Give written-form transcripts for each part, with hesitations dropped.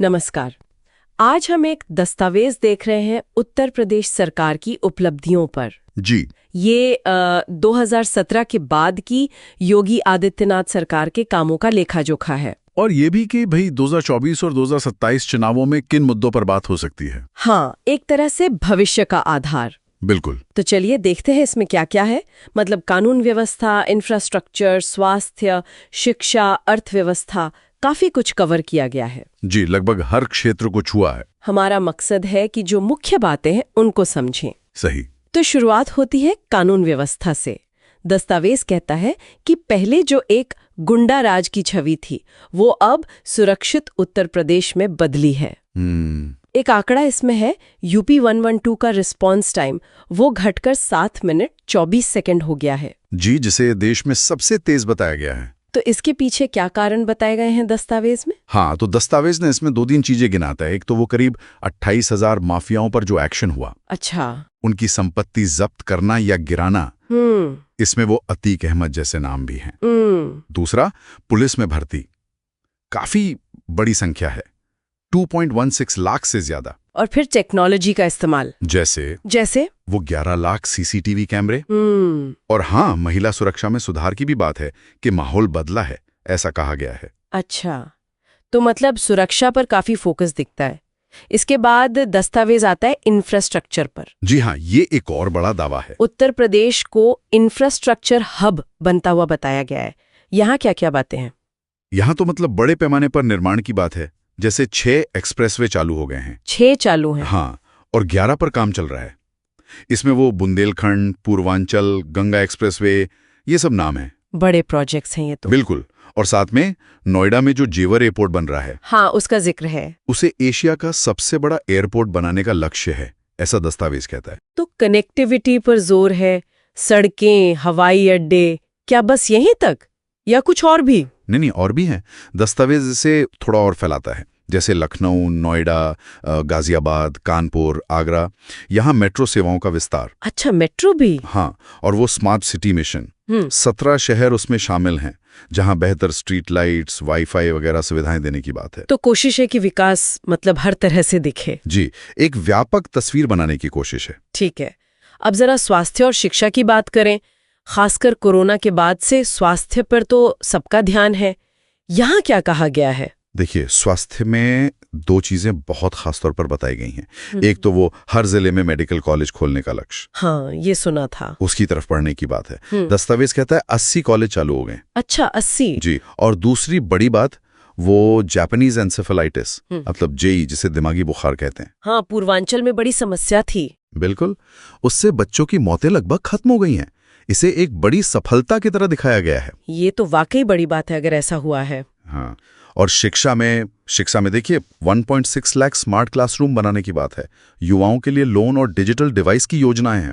नमस्कार। आज हम एक दस्तावेज देख रहे हैं उत्तर प्रदेश सरकार की उपलब्धियों पर। जी। ये 2017 के बाद की योगी आदित्यनाथ सरकार के कामों का लेखा जोखा है। और ये भी कि भाई 2024 और 2027 चुनावों में किन मुद्दों पर बात हो सकती है। हाँ, एक तरह से भविष्य का आधार। बिल्कुल। तो चलिए देखते हैं इसमें क्या क्या है। मतलब कानून व्यवस्था, इंफ्रास्ट्रक्चर, स्वास्थ्य, शिक्षा, अर्थव्यवस्था, काफी कुछ कवर किया गया है। जी, लगभग हर क्षेत्र को छुआ है। हमारा मकसद है कि जो मुख्य बातें हैं उनको समझें। सही। तो शुरुआत होती है कानून व्यवस्था से। दस्तावेज कहता है कि पहले जो एक गुंडा राज की छवि थी वो अब सुरक्षित उत्तर प्रदेश में बदली है। एक आंकड़ा इसमें है, यूपी 112 का रिस्पांस टाइम वो घटकर 7 मिनट 24 सेकंड हो गया है। जी, जिसे देश में सबसे तेज बताया गया है। तो इसके पीछे क्या कारण बताए गए हैं दस्तावेज में? हाँ, तो दस्तावेज ने इसमें 2-3 चीजें गिनाता है। एक तो वो करीब 28,000 माफियाओं पर जो एक्शन हुआ, अच्छा। उनकी संपत्ति जब्त करना या गिराना, इसमें वो अतीक अहमद जैसे नाम भी हैं। दूसरा, पुलिस में भर्ती काफी बड़ी संख्या है, 2.16 लाख से ज्यादा। और फिर टेक्नोलॉजी का इस्तेमाल, जैसे वो 11 लाख सीसीटीवी कैमरे। और हाँ, महिला सुरक्षा में सुधार की भी बात है कि माहौल बदला है, ऐसा कहा गया है। अच्छा, तो मतलब सुरक्षा पर काफी फोकस दिखता है। इसके बाद दस्तावेज आता है इंफ्रास्ट्रक्चर पर। जी हाँ, ये एक और बड़ा दावा है। उत्तर प्रदेश को इंफ्रास्ट्रक्चर हब बनता हुआ बताया गया है। यहाँ क्या क्या बातें हैं? यहाँ तो मतलब बड़े पैमाने पर निर्माण की बात है। जैसे 6 एक्सप्रेसवे चालू हो गए हैं। 6 चालू हैं? हाँ, और 11 पर काम चल रहा है। इसमें वो बुंदेलखंड, पूर्वांचल, गंगा एक्सप्रेसवे, ये सब नाम है। बड़े प्रोजेक्ट्स हैं ये तो। बिल्कुल। और साथ में नोएडा में जो जेवर एयरपोर्ट बन रहा है, हाँ, उसका जिक्र है। उसे एशिया का सबसे बड़ा एयरपोर्ट बनाने का लक्ष्य है, ऐसा दस्तावेज कहता है। तो कनेक्टिविटी पर जोर है, सड़कें, हवाई अड्डे, क्या बस यहीं तक या कुछ और भी? नहीं, और भी हैं। दस्तावेज इसे थोड़ा और फैलाता है, जैसे लखनऊ, नोएडा, गाजियाबाद, कानपुर, आगरा, यहाँ मेट्रो सेवाओं का विस्तार। अच्छा, मेट्रो भी? हाँ, और वो स्मार्ट सिटी मिशन, 17 शहर उसमें शामिल हैं, जहाँ बेहतर स्ट्रीट लाइट्स, वाईफाई वगैरह सुविधाएं देने की बात है। तो कोशिश है कि विकास मतलब हर तरह से दिखे। जी, एक व्यापक तस्वीर बनाने की कोशिश है। ठीक है, अब जरा स्वास्थ्य और शिक्षा की बात करें। खासकर कोरोना के बाद से स्वास्थ्य पर तो सबका ध्यान है। यहाँ क्या कहा गया है? देखिए, स्वास्थ्य में 2 चीजें बहुत खास तौर पर बताई गई हैं। एक तो वो हर जिले में मेडिकल कॉलेज खोलने का लक्ष्य। हाँ, ये सुना था। उसकी तरफ पढ़ने की बात है। दस्तावेज कहता है 80 कॉलेज चालू हो गए। अच्छा, 80? जी। और दूसरी बड़ी बात, वो जापानीज एन्सेफेलाइटिस, मतलब जेई, जिसे दिमागी बुखार कहते हैं। हाँ, पूर्वांचल में बड़ी समस्या थी। बिल्कुल, उससे बच्चों की मौतें लगभग खत्म हो गई हैं। इसे एक बड़ी सफलता की तरह दिखाया गया है। ये तो वाकई बड़ी बात है अगर ऐसा हुआ है। हाँ, और शिक्षा में देखिए 1.6 लाख स्मार्ट क्लासरूम बनाने की बात है। युवाओं के लिए लोन और डिजिटल डिवाइस की योजनाएं हैं।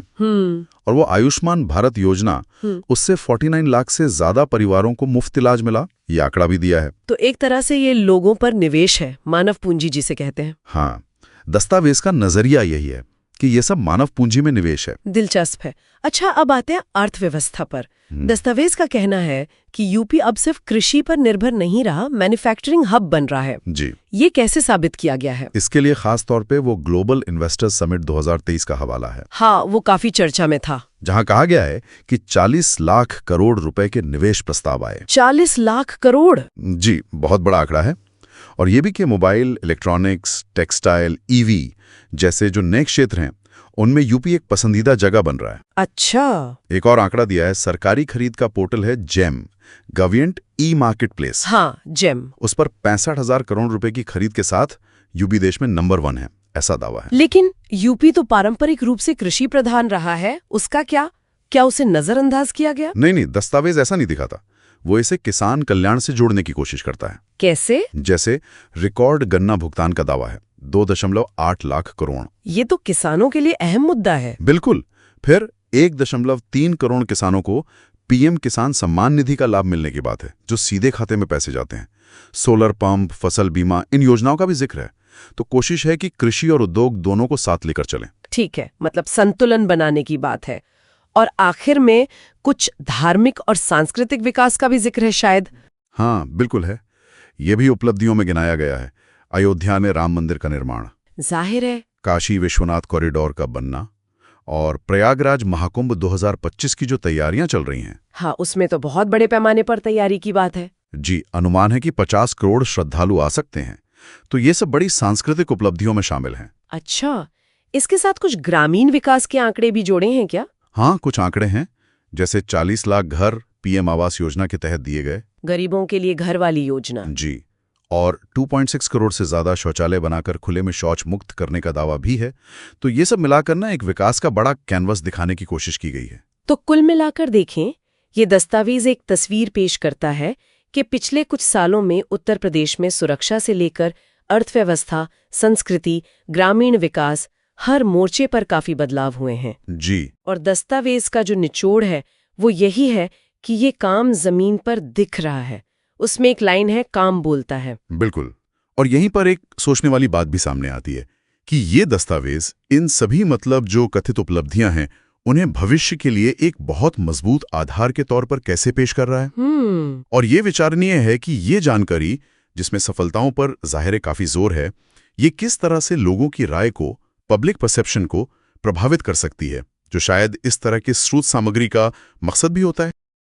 और वो आयुष्मान भारत योजना, उससे 49 लाख से ज्यादा परिवारों को मुफ्त इलाज मिला, ये आंकड़ा भी दिया है। तो एक तरह से ये लोगों पर निवेश है, मानव पूंजी जिसे कहते हैं। हाँ, दस्तावेज का नजरिया यही है कि ये सब मानव पूंजी में निवेश है। दिलचस्प है। अच्छा, अब आते हैं अर्थव्यवस्था पर। दस्तावेज का कहना है कि यूपी अब सिर्फ कृषि पर निर्भर नहीं रहा, मैन्युफैक्चरिंग हब बन रहा है। जी। ये कैसे साबित किया गया है? इसके लिए खास तौर पे वो ग्लोबल इन्वेस्टर्स समिट 2023 का हवाला है। हाँ, वो काफी चर्चा में था। जहां कहा गया है कि 40 लाख करोड़ रुपए के निवेश प्रस्ताव आए। 40 लाख करोड़? जी, बहुत बड़ा आंकड़ा है। और ये भी कि मोबाइल, इलेक्ट्रॉनिक्स, टेक्सटाइल, ईवी जैसे जो नए क्षेत्र हैं, उनमें यूपी एक पसंदीदा जगह बन रहा है। अच्छा। एक और आंकड़ा दिया है, सरकारी खरीद का पोर्टल है GeM, government e market place. हाँ, जेम। उस पर 65,000 करोड़ रुपए की खरीद के साथ यूपी देश में नंबर 1 है, ऐसा दावा है। लेकिन यूपी तो पारंपरिक रूप से कृषि प्रधान रहा है, उसका क्या उसे नजरअंदाज किया गया? नहीं, दस्तावेज ऐसा नहीं दिखाता। वो इसे किसान कल्याण से जोड़ने की कोशिश करता है। कैसे? जैसे रिकॉर्ड गन्ना भुगतान का दावा है, 2.8 लाख करोड़। ये तो किसानों के लिए अहम मुद्दा है। बिल्कुल। फिर 1.3 करोड़ किसानों को पीएम किसान सम्मान निधि का लाभ मिलने की बात है, जो सीधे खाते में पैसे जाते हैं। सोलर पंप, फसल बीमा, इन योजनाओं का भी जिक्र है। तो कोशिश है कि कृषि और उद्योग दोनों को साथ लेकर चलें। ठीक है, मतलब संतुलन बनाने की बात है। और आखिर में कुछ धार्मिक और सांस्कृतिक विकास का भी जिक्र है शायद। हाँ, बिल्कुल है। ये भी उपलब्धियों में गिनाया गया है। अयोध्या में राम मंदिर का निर्माण, जाहिर है। काशी विश्वनाथ कॉरिडोर का बनना और प्रयागराज महाकुंभ 2025 की जो तैयारियां चल रही हैं। हाँ, उसमें तो बहुत बड़े पैमाने पर तैयारी की बात है। जी, अनुमान है कि 50 करोड़ श्रद्धालु आ सकते हैं। तो ये सब बड़ी सांस्कृतिक उपलब्धियों में शामिल हैं। अच्छा, इसके साथ कुछ ग्रामीण विकास के आंकड़े भी जोड़े हैं क्या? हाँ, कुछ आंकड़े हैं, जैसे 40 लाख घर पीएम आवास योजना के तहत दिए गए। गरीबों के लिए घर वाली योजना। जी, और 2.6 करोड़ से ज्यादा शौचालय बनाकर खुले में शौच मुक्त करने का दावा भी है। तो ये सब मिलाकर ना एक विकास का बड़ा कैनवस दिखाने की कोशिश की गई है। तो कुल मिलाकर देखें, ये दस्तावेज एक तस्वीर पेश करता है कि पिछले कुछ सालों में उत्तर प्रदेश में सुरक्षा से लेकर अर्थव्यवस्था, संस्कृति, ग्रामीण विकास, हर मोर्चे पर काफी बदलाव हुए हैं। जी, और दस्तावेज का जो निचोड़ है वो यही है कि ये काम जमीन पर दिख रहा है। उसमें एक लाइन है, काम बोलता है। बिल्कुल। और यहीं पर एक सोचने वाली बात भी सामने आती है कि ये दस्तावेज इन सभी जो कथित उपलब्धियां हैं, उन्हें भविष्य के लिए एक बहुत मजबूत आधार के तौर पर कैसे पेश कर रहा है। और ये विचारणीय है कि ये जानकारी, जिसमें सफलताओं पर जाहिर काफी जोर है, ये किस तरह से लोगों की राय को, पब्लिक परसेप्शन को प्रभावित कर सकती है, जो शायद इस तरह की स्रोत सामग्री का मकसद भी होता है।